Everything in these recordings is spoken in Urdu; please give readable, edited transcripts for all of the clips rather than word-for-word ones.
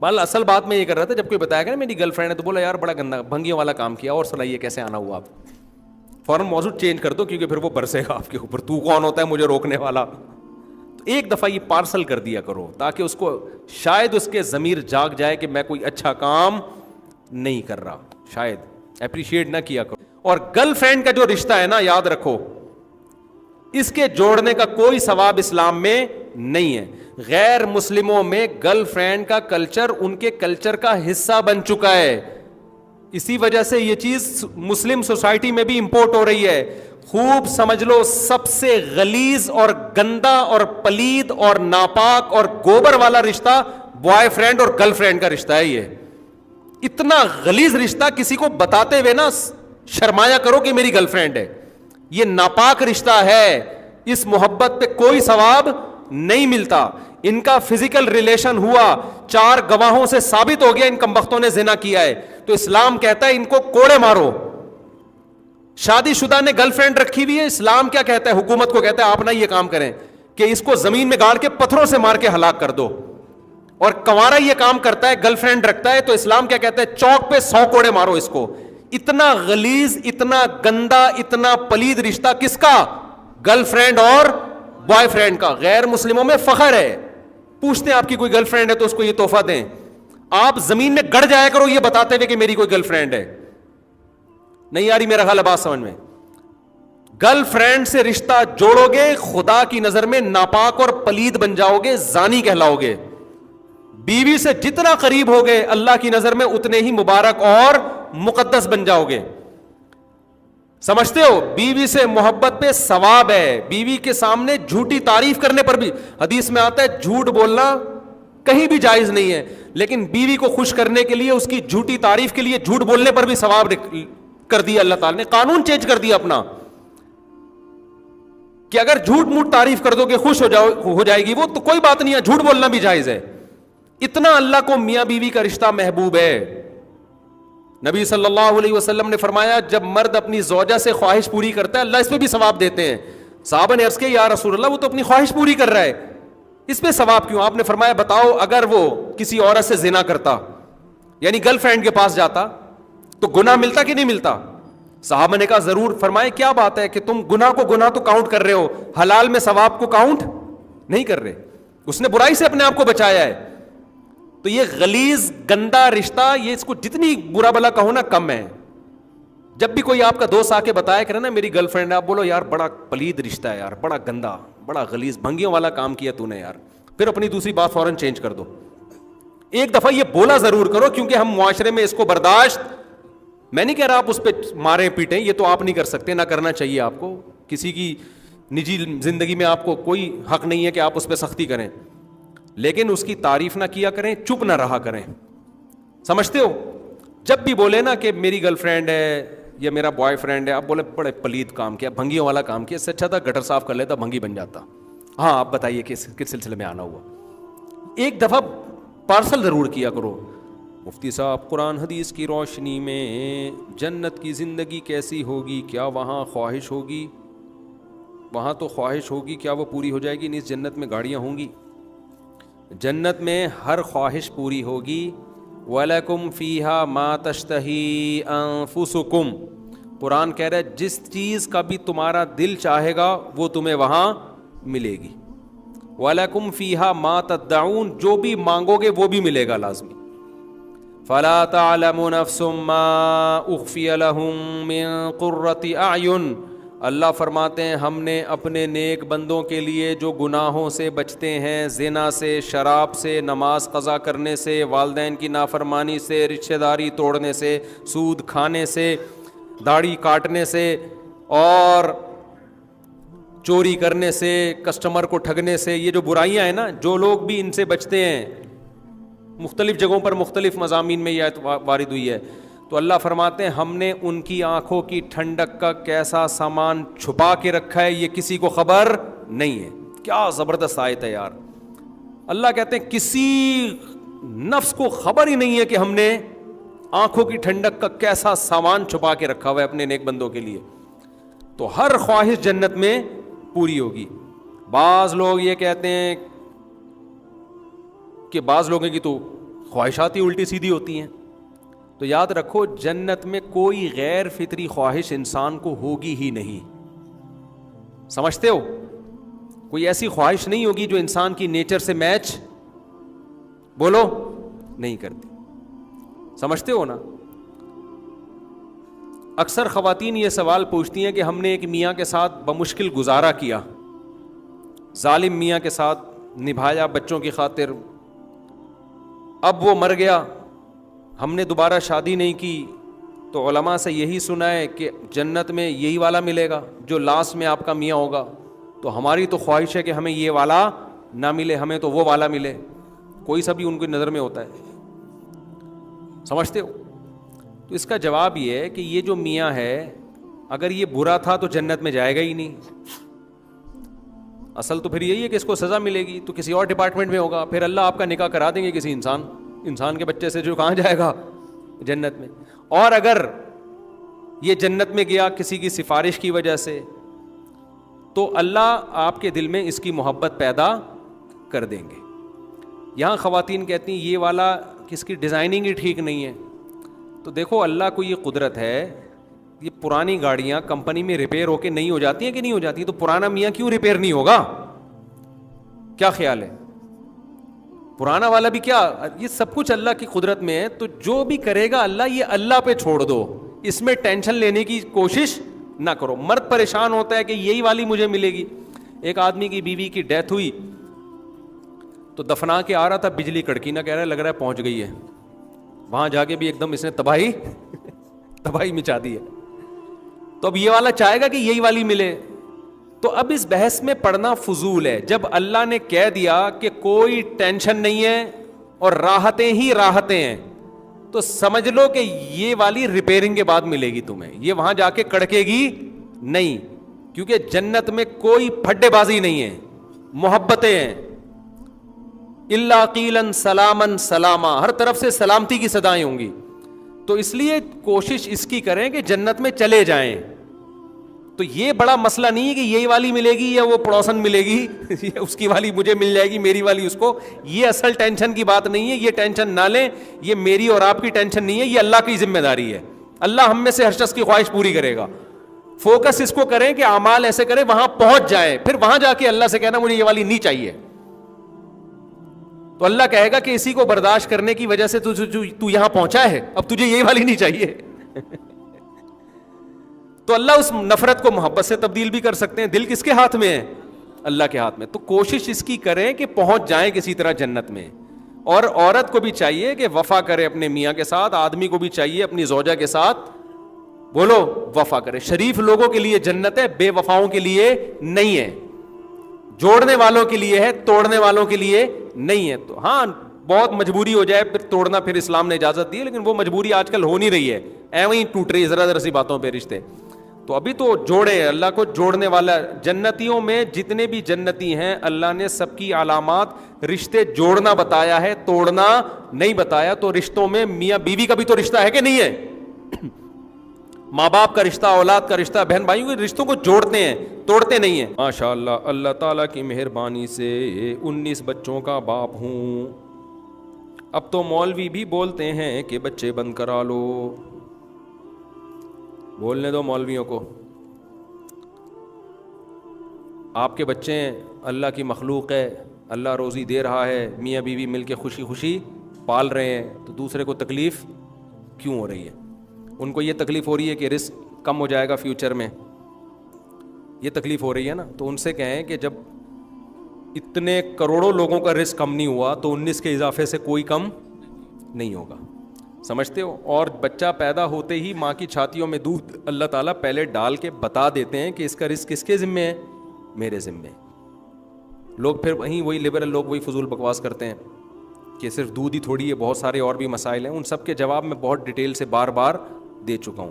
بال اصل بات میں یہ کر رہا تھا، جب کوئی بتایا کہ نا میری گرل فرینڈ ہے تو بولا یار بڑا گندا بھنگیوں والا کام کیا، اور سنائیے کیسے آنا ہوا آپ. فوراً موضوع چینج کر دو کیونکہ پھر وہ برسے گا آپ کے اوپر، تو کون ہوتا ہے مجھے روکنے والا. تو ایک دفعہ یہ پارسل کر دیا کرو تاکہ اس کو شاید اس کے ضمیر جاگ جائے کہ میں کوئی اچھا کام نہیں کر رہا، شاید اپریشیٹ نہ کیا کرو. اور گرل فرینڈ کا جو رشتہ ہے نا، یاد رکھو اس کے جوڑنے کا کوئی ثواب اسلام میں نہیں ہے. غیر مسلموں میں گرل فرینڈ کا کلچر ان کے کلچر کا حصہ بن چکا ہے، اسی وجہ سے یہ چیز مسلم سوسائٹی میں بھی امپورٹ ہو رہی ہے. خوب سمجھ لو، سب سے غلیظ اور گندا اور پلید اور ناپاک اور گوبر والا رشتہ بوائے فرینڈ اور گرل فرینڈ کا رشتہ ہے. یہ اتنا غلیظ رشتہ، کسی کو بتاتے ہوئے نا شرمایا کرو کہ میری گرل فرینڈ ہے. یہ ناپاک رشتہ ہے، اس محبت پہ کوئی ثواب نہیں ملتا. ان کا فزیکل ریلیشن ہوا، 4 گواہوں سے ثابت ہو گیا ان کمبختوں نے زنا کیا ہے، تو اسلام کہتا ہے ان کو کوڑے مارو. شادی شدہ نے گرل فرینڈ رکھی ہوئی ہے، اسلام کیا کہتا ہے؟ حکومت کو کہتا ہے آپ نہ یہ کام کریں کہ اس کو زمین میں گاڑ کے پتھروں سے مار کے ہلاک کر دو. اور کنوارا یہ کام کرتا ہے، گرل فرینڈ رکھتا ہے، تو اسلام کیا کہتا ہے؟ چوک پہ 100 کوڑے مارو اس کو. اتنا غلیظ، اتنا گندا، اتنا پلید رشتہ کس کا؟ گرل فرینڈ اور بوائے فرینڈ کا. غیر مسلموں میں فخر ہے، پوچھتے ہیں آپ کی کوئی گرل فرینڈ ہے تو اس کو یہ تحفہ دیں. آپ زمین میں گڑ جایا کرو یہ بتاتے ہوئے کہ میری کوئی گرل فرینڈ ہے. نہیں آ رہی میرا خیال ہے بات سمجھ میں؟ گرل فرینڈ سے رشتہ جوڑو گے، خدا کی نظر میں ناپاک اور پلید بن جاؤ گے، زانی کہلاؤ گے. بیوی سے جتنا قریب ہو گئے اللہ کی نظر میں اتنے ہی مبارک اور مقدس بن جاؤ گے. سمجھتے ہو؟ بیوی سے محبت پہ ثواب ہے. بیوی کے سامنے جھوٹی تعریف کرنے پر بھی، حدیث میں آتا ہے جھوٹ بولنا کہیں بھی جائز نہیں ہے، لیکن بیوی کو خوش کرنے کے لیے، اس کی جھوٹی تعریف کے لیے جھوٹ بولنے پر بھی ثواب کر دیا. اللہ تعالی نے قانون چینج کر دیا اپنا کہ اگر جھوٹ موٹ تعریف کر دو کہ خوش ہو جائے گی وہ، تو کوئی بات نہیں ہے، جھوٹ بولنا بھی جائز ہے. اتنا اللہ کو میاں بیوی کا رشتہ محبوب ہے. نبی صلی اللہ علیہ وسلم نے فرمایا جب مرد اپنی زوجہ سے خواہش پوری کرتا ہے اللہ اس پہ بھی ثواب دیتے ہیں. صحابہ نے عرض کیا یا رسول اللہ وہ تو اپنی خواہش پوری کر رہا ہے، اس پہ ثواب کیوں؟ آپ نے فرمایا بتاؤ اگر وہ کسی عورت سے زنا کرتا، یعنی گرل فرینڈ کے پاس جاتا، تو گناہ ملتا کہ نہیں ملتا؟ صحابہ نے کہا ضرور. فرمائے کیا بات ہے کہ تم گناہ کو گناہ تو کاؤنٹ کر رہے ہو، حلال میں ثواب کو کاؤنٹ نہیں کر رہے. اس نے برائی سے اپنے آپ کو بچایا ہے. تو یہ غلیظ گندا رشتہ، یہ اس کو جتنی برا بلا کہو نا کم ہے. جب بھی کوئی آپ کا دوست آ کے بتایا کرے نا میری گرل فرینڈ ہے، آپ بولو یار بڑا پلید رشتہ ہے یار، بڑا گندا، بڑا غلیظ، بھنگیوں والا کام کیا تو نے یار. پھر اپنی دوسری بات فوراً چینج کر دو. ایک دفعہ یہ بولا ضرور کرو، کیونکہ ہم معاشرے میں اس کو برداشت، میں نہیں کہہ رہا آپ اس پہ ماریں پیٹیں، یہ تو آپ نہیں کر سکتے، نہ کرنا چاہیے آپ کو. کسی کی نجی زندگی میں آپ کو کوئی حق نہیں ہے کہ آپ اس پہ سختی کریں، لیکن اس کی تعریف نہ کیا کریں، چپ نہ رہا کریں. سمجھتے ہو؟ جب بھی بولے نا کہ میری گرل فرینڈ ہے یا میرا بوائے فرینڈ ہے، آپ بولے بڑے پلید کام کیا، بھنگیوں والا کام کیا، اس سے اچھا تھا گٹر صاف کر لیتا، بھنگی بن جاتا. ہاں آپ بتائیے کس سلسلے میں آنا ہوا. ایک دفعہ پارسل ضرور کیا کرو. مفتی صاحب قرآن حدیث کی روشنی میں جنت کی زندگی کیسی ہوگی؟ کیا وہاں خواہش ہوگی؟ وہاں تو خواہش ہوگی، کیا وہ پوری ہو جائے گی؟ نہیں، جنت میں گاڑیاں ہوں گی، جنت میں ہر خواہش پوری ہوگی. وَلَكُمْ فِيهَا مَا تَشْتَهِي أَنفُسُكُمْ. قرآن کہہ رہا ہے جس چیز کا بھی تمہارا دل چاہے گا وہ تمہیں وہاں ملے گی. وَلَكُمْ فِيهَا مَا تَدَّعُونَ. جو بھی مانگو گے وہ بھی ملے گا لازمی. فَلَا تَعْلَمُ نَفْسٌ مَا أُخْفِيَ لَهُم مِّن قُرَّةِ أَعْيُنٍ. اللہ فرماتے ہیں ہم نے اپنے نیک بندوں کے لیے جو گناہوں سے بچتے ہیں، زنا سے، شراب سے، نماز قضا کرنے سے، والدین کی نافرمانی سے، رشتہ داری توڑنے سے، سود کھانے سے، داڑھی کاٹنے سے، اور چوری کرنے سے، کسٹمر کو ٹھگنے سے، یہ جو برائیاں ہیں نا، جو لوگ بھی ان سے بچتے ہیں، مختلف جگہوں پر مختلف مضامین میں یہ آیت وارد ہوئی ہے. تو اللہ فرماتے ہیں ہم نے ان کی آنکھوں کی ٹھنڈک کا کیسا سامان چھپا کے رکھا ہے یہ کسی کو خبر نہیں ہے. کیا زبردست آیت ہے یار. اللہ کہتے ہیں کسی نفس کو خبر ہی نہیں ہے کہ ہم نے آنکھوں کی ٹھنڈک کا کیسا سامان چھپا کے رکھا ہوا ہے اپنے نیک بندوں کے لیے. تو ہر خواہش جنت میں پوری ہوگی. بعض لوگ یہ کہتے ہیں کہ بعض لوگوں کی تو خواہشات ہی الٹی سیدھی ہوتی ہیں. تو یاد رکھو جنت میں کوئی غیر فطری خواہش انسان کو ہوگی ہی نہیں. سمجھتے ہو؟ کوئی ایسی خواہش نہیں ہوگی جو انسان کی نیچر سے میچ بولو نہیں کرتی. سمجھتے ہو نا؟ اکثر خواتین یہ سوال پوچھتی ہیں کہ ہم نے ایک میاں کے ساتھ بمشکل گزارا کیا, ظالم میاں کے ساتھ نبھایا بچوں کی خاطر, اب وہ مر گیا, ہم نے دوبارہ شادی نہیں کی, تو علماء سے یہی سنا ہے کہ جنت میں یہی والا ملے گا جو لاسٹ میں آپ کا میاں ہوگا. تو ہماری تو خواہش ہے کہ ہمیں یہ والا نہ ملے, ہمیں تو وہ والا ملے. کوئی سا بھی ان کی نظر میں ہوتا ہے. سمجھتے ہو؟ تو اس کا جواب یہ ہے کہ یہ جو میاں ہے اگر یہ برا تھا تو جنت میں جائے گا ہی نہیں. اصل تو پھر یہی ہے کہ اس کو سزا ملے گی تو کسی اور ڈپارٹمنٹ میں ہوگا, پھر اللہ آپ کا نکاح کرا دیں گے کسی انسان کے بچے سے جو کہاں جائے گا جنت میں. اور اگر یہ جنت میں گیا کسی کی سفارش کی وجہ سے تو اللہ آپ کے دل میں اس کی محبت پیدا کر دیں گے. یہاں خواتین کہتی ہیں یہ والا کس کی ڈیزائننگ ہی ٹھیک نہیں ہے. تو دیکھو اللہ کو یہ قدرت ہے, یہ پرانی گاڑیاں کمپنی میں ریپیئر ہو کے نہیں ہو جاتی ہیں کہ نہیں ہو جاتی, تو پرانا میاں کیوں ریپیئر نہیں ہوگا؟ کیا خیال ہے؟ پرانا والا بھی کیا, یہ سب کچھ اللہ کی قدرت میں ہے. تو جو بھی کرے گا اللہ, یہ اللہ پہ چھوڑ دو, اس میں ٹینشن لینے کی کوشش نہ کرو. مرد پریشان ہوتا ہے کہ یہی والی مجھے ملے گی. ایک آدمی کی بیوی کی ڈیتھ ہوئی تو دفنا کے آ رہا تھا, بجلی کڑکی نہ, کہہ رہا ہے لگ رہا ہے پہنچ گئی ہے. وہاں جا کے بھی ایک دم اس نے تباہی مچا دی ہے. تو اب یہ والا چاہے گا کہ یہی والی ملے. تو اب اس بحث میں پڑھنا فضول ہے. جب اللہ نے کہہ دیا کہ کوئی ٹینشن نہیں ہے اور راحتیں ہی راحتیں ہیں, تو سمجھ لو کہ یہ والی ریپیئرنگ کے بعد ملے گی تمہیں, یہ وہاں جا کے کڑکے گی نہیں. کیونکہ جنت میں کوئی پھڈے بازی نہیں ہے, محبتیں ہیں. الا قیلا سلاما سلاما, ہر طرف سے سلامتی کی صدائیں ہوں گی. تو اس لیے کوشش اس کی کریں کہ جنت میں چلے جائیں. تو یہ بڑا مسئلہ نہیں ہے کہ یہی والی ملے گی یا وہ پڑوسن ملے گی, اس کی والی مجھے مل جائے گی, میری والی اس کو. یہ اصل ٹینشن کی بات نہیں ہے, یہ ٹینشن نہ لیں. یہ میری اور آپ کی ٹینشن نہیں ہے, یہ اللہ کی ذمہ داری ہے. اللہ ہم میں سے ہر شخص کی خواہش پوری کرے گا. فوکس اس کو کریں کہ اعمال ایسے کریں وہاں پہنچ جائیں, پھر وہاں جا کے اللہ سے کہنا مجھے یہ والی نہیں چاہیے. تو اللہ کہے گا کہ اسی کو برداشت کرنے کی وجہ سے تو یہاں پہنچا ہے, اب تجھے یہ والی نہیں چاہیے. تو اللہ اس نفرت کو محبت سے تبدیل بھی کر سکتے ہیں. دل کس کے ہاتھ میں ہے؟ اللہ کے ہاتھ میں. تو کوشش اس کی کریں کہ پہنچ جائیں کسی طرح جنت میں. اور عورت کو بھی چاہیے کہ وفا کرے اپنے میاں کے ساتھ, آدمی کو بھی چاہیے اپنی زوجہ کے ساتھ بولو وفا کرے. شریف لوگوں کے لیے جنت ہے, بے وفاؤں کے لیے نہیں ہے. جوڑنے والوں کے لیے ہے, توڑنے والوں کے لیے نہیں ہے. تو ہاں بہت مجبوری ہو جائے پھر توڑنا, پھر اسلام نے اجازت دی ہے, لیکن وہ مجبوری آج کل ہو نہیں رہی ہے. ایویں ہی ٹوٹ رہی ہے ذرا ذرا سی باتوں پہ رشتے. تو ابھی تو جوڑے, اللہ کو جوڑنے والا. جنتیوں میں جتنے بھی جنتی ہیں اللہ نے سب کی علامات رشتے جوڑنا بتایا ہے, توڑنا نہیں بتایا. تو رشتوں میں میاں بیوی کا بھی تو رشتہ ہے کہ نہیں ہے؟ ماں باپ کا رشتہ, اولاد کا رشتہ, بہن بھائیوں کے رشتوں کو جوڑتے ہیں, توڑتے نہیں ہیں. ماشاء اللہ, اللہ تعالیٰ کی مہربانی سے 19 بچوں کا باپ ہوں. اب تو مولوی بھی بولتے ہیں کہ بچے بند کرا لو. بولنے دو مولویوں کو, آپ کے بچے ہیں, اللہ کی مخلوق ہے, اللہ روزی دے رہا ہے, میاں بیوی مل کے خوشی خوشی پال رہے ہیں, تو دوسرے کو تکلیف کیوں ہو رہی ہے؟ ان کو یہ تکلیف ہو رہی ہے کہ رزق کم ہو جائے گا فیوچر میں, یہ تکلیف ہو رہی ہے نا. تو ان سے کہیں کہ جب اتنے کروڑوں لوگوں کا رزق کم نہیں ہوا تو 19 کے اضافے سے کوئی کم نہیں ہوگا. سمجھتے ہو؟ اور بچہ پیدا ہوتے ہی ماں کی چھاتیوں میں دودھ اللہ تعالیٰ پہلے ڈال کے بتا دیتے ہیں کہ اس کا رزق کس کے ذمے ہے؟ میرے ذمے. لوگ پھر وہیں وہی لبرل لوگ وہی فضول بکواس کرتے ہیں کہ صرف دودھ ہی تھوڑی ہے, بہت سارے اور بھی مسائل ہیں. ان سب کے جواب میں بہت ڈیٹیل سے بار بار دے چکا ہوں.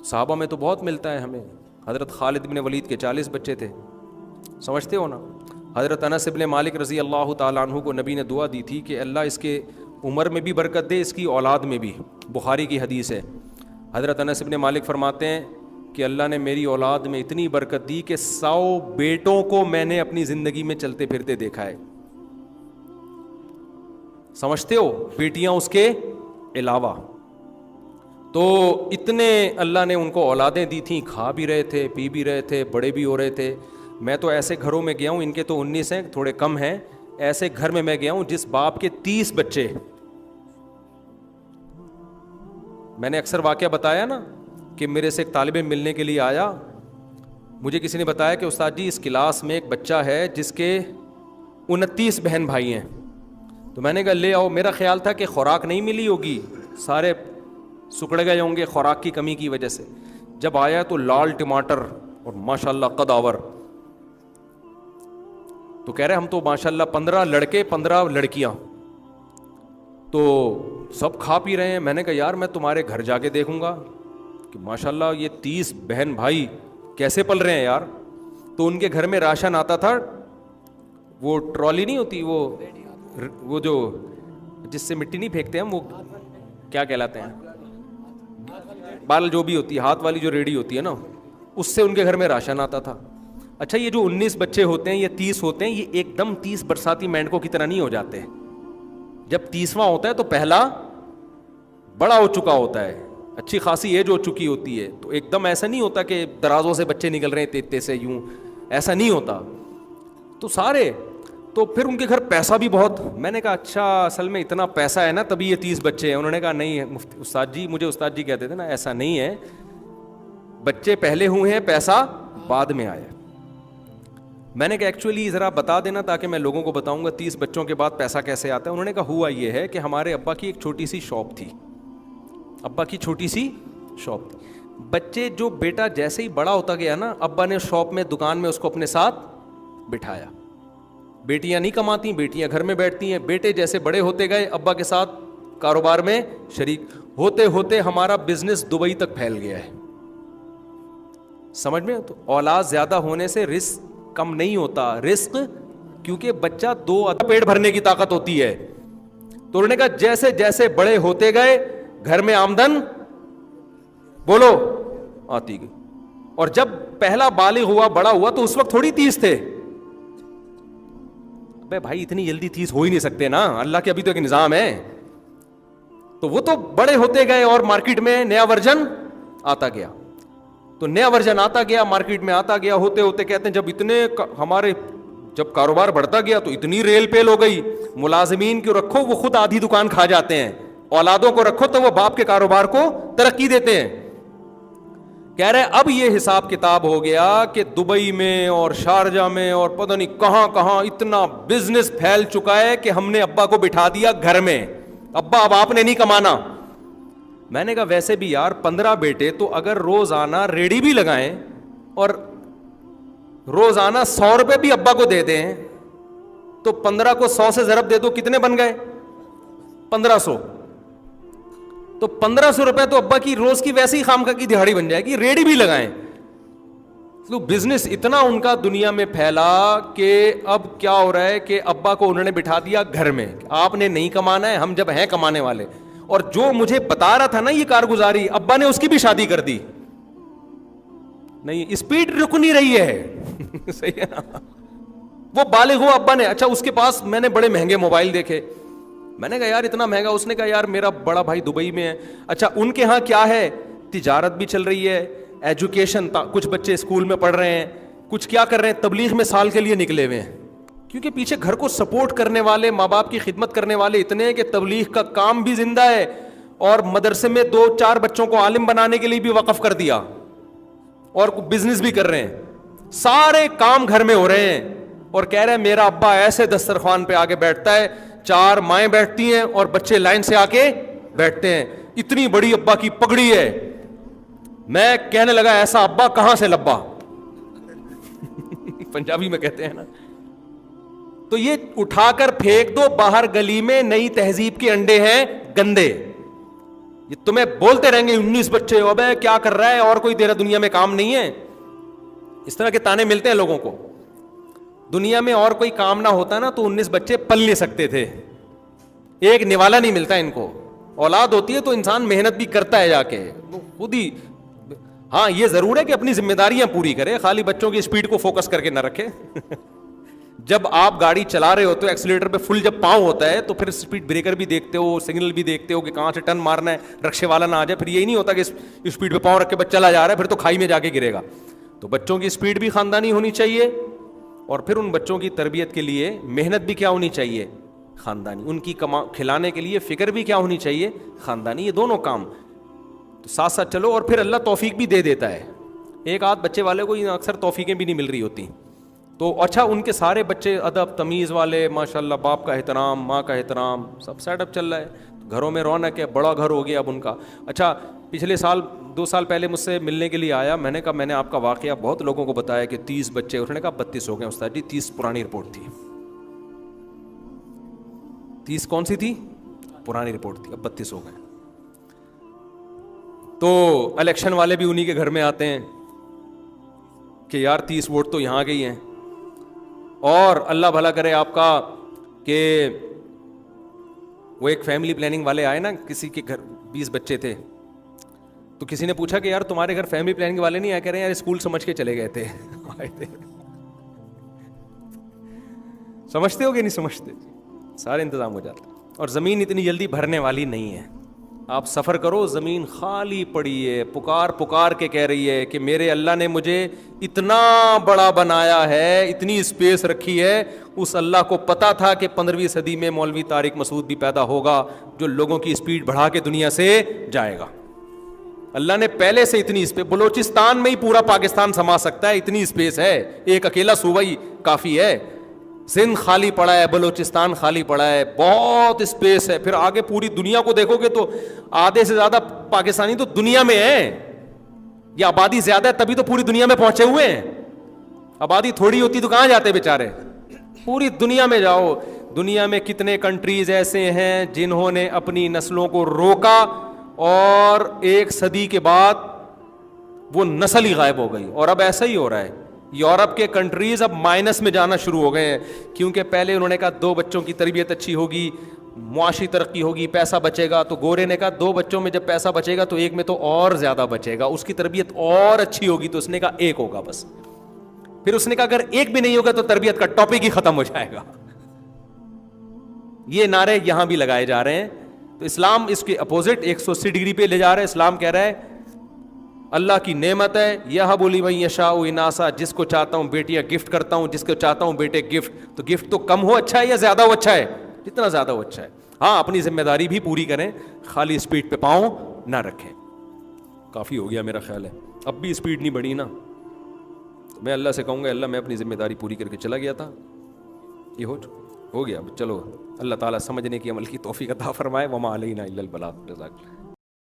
صحابہ میں تو بہت ملتا ہے ہمیں. حضرت خالد بن ولید کے 40 بچے تھے, سمجھتے ہو نا. حضرت انس بن مالک رضی اللہ تعالیٰ عنہ کو نبی نے دعا دی تھی کہ اللہ اس کے عمر میں بھی برکت دے, اس کی اولاد میں بھی. بخاری کی حدیث ہے. حضرت انس بن مالک فرماتے ہیں کہ اللہ نے میری اولاد میں اتنی برکت دی کہ 100 بیٹوں کو میں نے اپنی زندگی میں چلتے پھرتے دیکھا ہے. سمجھتے ہو, بیٹیاں اس کے علاوہ. تو اتنے اللہ نے ان کو اولادیں دی تھیں, کھا بھی رہے تھے, پی بھی رہے تھے, بڑے بھی ہو رہے تھے. میں تو ایسے گھروں میں گیا ہوں, ان کے تو 19 ہیں, تھوڑے کم ہیں, ایسے گھر میں گیا ہوں جس باپ کے 30 بچے. میں نے اکثر واقعہ بتایا نا کہ میرے سے ایک طالب علم ملنے کے لیے آیا, مجھے کسی نے بتایا کہ استاد جی اس کلاس میں ایک بچہ ہے جس کے 29 بہن بھائی ہیں. تو میں نے کہا لے آؤ. میرا خیال تھا کہ خوراک نہیں ملی ہوگی, سارے سکڑ گئے ہوں گے خوراک کی کمی کی وجہ سے. جب آیا تو لال ٹماٹر اور ماشاء اللہ قداور. تو کہہ رہے ہم تو ماشاء اللہ 15 لڑکے 15 لڑکیاں, تو سب کھا پی رہے ہیں. میں نے کہا یار میں تمہارے گھر جا کے دیکھوں گا کہ ماشاء اللہ یہ 30 بہن بھائی کیسے پل رہے ہیں یار. تو ان کے گھر میں راشن آتا تھا, وہ ٹرالی نہیں ہوتی, وہ جو جس سے مٹی نہیں پھینکتے ہم, وہ کیا کہلاتے ہیں, بال جو بھی ہوتی ہے, ہاتھ والی جو ریڈی ہوتی ہے نا, اس سے ان کے گھر میں راشن آتا تھا. اچھا یہ جو 19 بچے ہوتے ہیں, یہ 30 ہوتے ہیں, یہ ایک دم 30 برساتی مینڈکوں کی طرح نہیں ہو جاتے. جب 30واں ہوتا ہے تو پہلا بڑا ہو چکا ہوتا ہے, اچھی خاصی ایج ہو چکی ہوتی ہے, تو ایک دم ایسا نہیں ہوتا کہ درازوں سے بچے نکل رہے ہیں تیتے سے یوں, ایسا نہیں ہوتا. تو سارے, تو پھر ان کے گھر پیسہ بھی بہت. میں نے کہا اچھا اصل میں اتنا پیسہ ہے نا تبھی یہ 30 بچے ہیں. انہوں نے کہا نہیں مفتی استاد جی, مجھے استاد جی کہتے تھے نا, ایسا نہیں ہے, بچے پہلے ہوئے ہیں, پیسہ بعد میں آیا. میں نے کہا ایکچولی ذرا بتا دینا تاکہ میں لوگوں کو بتاؤں گا 30 بچوں کے بعد پیسہ کیسے آتا ہے. انہوں نے کہا ہوا یہ ہے کہ ہمارے ابا کی ایک چھوٹی سی شاپ تھی, ابا کی چھوٹی سی شاپ تھی. بچے جو بیٹا جیسے ہی بڑا ہوتا گیا نا, ابا نے شاپ میں دکان میں اس کو اپنے ساتھ بٹھایا. بیٹیاں نہیں کماتی, بیٹیاں گھر میں بیٹھتی ہیں. بیٹے جیسے بڑے ہوتے گئے ابا کے ساتھ کاروبار میں شریک ہوتے ہوتے ہمارا بزنس دبئی تک پھیل گیا ہے. سمجھ میں, تو اولاد زیادہ ہونے سے رزق کم نہیں ہوتا, رزق کیونکہ بچہ 2 پیٹ بھرنے کی طاقت ہوتی ہے. تو انہوں نے کہا جیسے جیسے بڑے ہوتے گئے گھر میں آمدن بولو آتی گئی. اور جب پہلا بالغ ہوا, بڑا ہوا, تو اس وقت تھوڑی 30 تھے. بھائی اتنی جلدی 30 ہو ہی نہیں سکتے نا, اللہ کے ابھی تو ایک نظام ہے. تو وہ تو بڑے ہوتے گئے اور مارکیٹ میں نیا ورژن آتا گیا. تو نیا ورژن آتا گیا, مارکیٹ میں آتا گیا, ہوتے ہوتے کہتے ہیں جب اتنے ہمارے جب کاروبار بڑھتا گیا تو اتنی ریل پیل ہو گئی, ملازمین کو رکھو وہ خود آدھی دکان کھا جاتے ہیں, اولادوں کو رکھو تو وہ باپ کے کاروبار کو ترقی دیتے ہیں. کہہ رہے اب یہ حساب کتاب ہو گیا کہ دبئی میں اور شارجہ میں اور پتہ نہیں کہاں کہاں اتنا بزنس پھیل چکا ہے کہ ہم نے ابا کو بٹھا دیا گھر میں, ابا اب آپ نے نہیں کمانا. میں نے کہا ویسے بھی یار 15 بیٹے, تو اگر روزانہ ریڑھی بھی لگائیں اور روزانہ 100 روپے بھی ابا کو دے دیں تو 15 کو 100 سے ضرب دے دو, کتنے بن گئے 1500. تو 1500 روپے تو ابا کی روز کی ویسے ہی خامخواہ کی دہاڑی بن جائے گی, ریڑھی بھی لگائیں. تو بزنس اتنا ان کا دنیا میں پھیلا کہ اب کیا ہو رہا ہے کہ ابا کو انہوں نے بٹھا دیا گھر میں, آپ نے نہیں کمانا ہے, ہم جب ہیں کمانے والے. اور جو مجھے بتا رہا تھا نا یہ کارگزاری, ابا نے اس کی بھی شادی کر دی. نہیں اسپیڈ رک نہیں رہی ہے صحیح ہے نا. وہ بالغ ہوا ابا نے, اچھا اس کے پاس میں نے بڑے مہنگے موبائل دیکھے. میں نے کہا یار اتنا مہنگا, اس نے کہا یار میرا بڑا بھائی دبئی میں ہے. اچھا ان کے ہاں کیا ہے, تجارت بھی چل رہی ہے, ایجوکیشن, کچھ بچے اسکول میں پڑھ رہے ہیں, کچھ کیا کر رہے ہیں تبلیغ میں سال کے لیے نکلے ہوئے ہیں, کیونکہ پیچھے گھر کو سپورٹ کرنے والے, ماں باپ کی خدمت کرنے والے اتنے ہیں کہ تبلیغ کا کام بھی زندہ ہے, اور مدرسے میں 2-4 بچوں کو عالم بنانے کے لیے بھی وقف کر دیا, اور بزنس بھی کر رہے ہیں. سارے کام گھر میں ہو رہے ہیں. اور کہہ رہے ہیں میرا ابا ایسے دسترخوان پہ آگے بیٹھتا ہے, 4 مائیں بیٹھتی ہیں اور بچے لائن سے آ کے بیٹھتے ہیں, اتنی بڑی ابا کی پگڑی ہے. میں کہنے لگا ایسا ابا کہاں سے لبا پنجابی میں کہتے ہیں نا. تو یہ اٹھا کر پھینک دو باہر گلی میں, نئی تہذیب کے انڈے ہیں گندے. یہ تمہیں بولتے رہیں گے 19 بچے, ابے کیا کر رہا ہے, اور کوئی تیرا دنیا میں کام نہیں ہے. اس طرح کے تانے ملتے ہیں لوگوں کو. دنیا میں اور کوئی کام نہ ہوتا نا تو 19 بچے پل نہیں سکتے تھے, ایک نوالا نہیں ملتا ان کو. اولاد ہوتی ہے تو انسان محنت بھی کرتا ہے جا کے خود ہی. ہاں یہ ضرور ہے کہ اپنی ذمہ داریاں پوری کرے, خالی بچوں کی اسپیڈ کو فوکس کر کے نہ رکھے جب آپ گاڑی چلا رہے ہوتے ہو ایکسیلیٹر پہ فل جب پاؤں ہوتا ہے تو پھر اسپیڈ بریکر بھی دیکھتے ہو, سگنل بھی دیکھتے ہو کہ کہاں سے ٹرن مارنا ہے, رکشے والا نہ آ جائے. پھر یہی نہیں ہوتا کہ اسپیڈ پہ پاؤں رکھ کے بچہ چلا جا رہا ہے, پھر تو کھائی میں جا کے گرے گا. تو بچوں کی اسپیڈ بھی خاندانی ہونی چاہیے, اور پھر ان بچوں کی تربیت کے لیے محنت بھی کیا ہونی چاہیے, خاندانی. ان کی کھلانے کے لیے فکر بھی کیا ہونی چاہیے, خاندانی. یہ دونوں کام تو ساتھ ساتھ چلو, اور پھر اللہ توفیق بھی دے دیتا ہے. ایک آدھ بچے والے کو اکثر توفیقیں بھی نہیں مل رہی ہوتی. تو اچھا ان کے سارے بچے ادب تمیز والے, ماشاء اللہ, باپ کا احترام, ماں کا احترام, سب سیٹ اپ چل رہا ہے, گھروں میں رونق ہے, بڑا گھر ہو گیا اب ان کا. اچھا پچھلے سال 2 سال پہلے مجھ سے ملنے کے لیے آیا, میں نے کہا میں نے آپ کا واقعہ بہت لوگوں کو بتایا کہ 30 بچے, اس نے کہا 32 ہو گئے استاد جی. 30 پرانی رپورٹ تھی, 30 کون سی تھی, پرانی رپورٹ تھی, اب 32 ہو گئے. تو الیکشن والے بھی انہی کے گھر میں آتے ہیں کہ یار 30 ووٹ تو یہاں گئی ہیں. اور اللہ بھلا کرے آپ کا کہ وہ ایک فیملی پلاننگ والے آئے نا, کسی کے گھر 20 بچے تھے, تو کسی نے پوچھا کہ یار تمہارے گھر فیملی پلاننگ والے نہیں آئے, کہہ رہے ہیں یار اسکول سمجھ کے چلے گئے تھے. سمجھتے ہو کہ نہیں سمجھتے, سارے انتظام ہو جاتے. اور زمین اتنی جلدی بھرنے والی نہیں ہے. آپ سفر کرو, زمین خالی پڑی ہے, پکار پکار کے کہہ رہی ہے کہ میرے اللہ نے مجھے اتنا بڑا بنایا ہے, اتنی اسپیس رکھی ہے. اس اللہ کو پتا تھا کہ 15ویں صدی میں مولوی طارق مسعود بھی پیدا ہوگا جو لوگوں کی اسپیڈ بڑھا کے دنیا سے جائے گا. اللہ نے پہلے سے اتنی اسپیس, بلوچستان میں ہی پورا پاکستان سما سکتا ہے, اتنی اسپیس ہے, ایک اکیلا صوبہ ہی کافی ہے. سندھ خالی پڑا ہے, بلوچستان خالی پڑا ہے, بہت اسپیس ہے. پھر آگے پوری دنیا کو دیکھو گے تو آدھے سے زیادہ پاکستانی تو دنیا میں ہیں. یہ آبادی زیادہ ہے تبھی تو پوری دنیا میں پہنچے ہوئے ہیں. آبادی تھوڑی ہوتی تو کہاں جاتے بیچارے, پوری دنیا میں جاؤ. دنیا میں کتنے کنٹریز ایسے ہیں جنہوں نے اپنی نسلوں کو روکا, اور 1 صدی کے بعد وہ نسل ہی غائب ہو گئی. اور اب ایسا ہی ہو رہا ہے. یورپ کے کنٹریز اب مائنس میں جانا شروع ہو گئے ہیں, کیونکہ پہلے انہوں نے کہا 2 بچوں کی تربیت اچھی ہوگی, معاشی ترقی ہوگی, پیسہ بچے گا. تو گورے نے کہا 2 بچوں میں جب پیسہ بچے گا تو ایک میں تو اور زیادہ بچے گا, اس کی تربیت اور اچھی ہوگی. تو اس نے کہا 1 ہوگا بس. پھر اس نے کہا اگر 1 بھی نہیں ہوگا تو تربیت کا ٹاپک ہی ختم ہو جائے گا. یہ نعرے یہاں بھی لگائے جا رہے ہیں. تو اسلام اس کے اپوزٹ 180 ڈگری پہ لے جا رہا ہے. اسلام کہہ رہا ہے اللہ کی نعمت ہے, یہب لمن یشاء اناسا, جس کو چاہتا ہوں بیٹیاں گفٹ کرتا ہوں, جس کو چاہتا ہوں بیٹے گفٹ. تو گفٹ تو کم ہو اچھا ہے یا زیادہ ہو اچھا ہے, جتنا زیادہ ہو اچھا ہے. ہاں اپنی ذمہ داری بھی پوری کریں, خالی اسپیڈ پہ پاؤں نہ رکھیں. کافی ہو گیا میرا خیال ہے, اب بھی اسپیڈ نہیں بڑھی نا. تو میں اللہ سے کہوں گا اللہ میں اپنی ذمہ داری پوری کر کے چلا گیا تھا, یہ ہو گیا. چلو اللہ تعالیٰ سمجھنے کی عمل کی توفیق عطا فرمائے. وما علینا الا البلاغ. جزاک اللہ.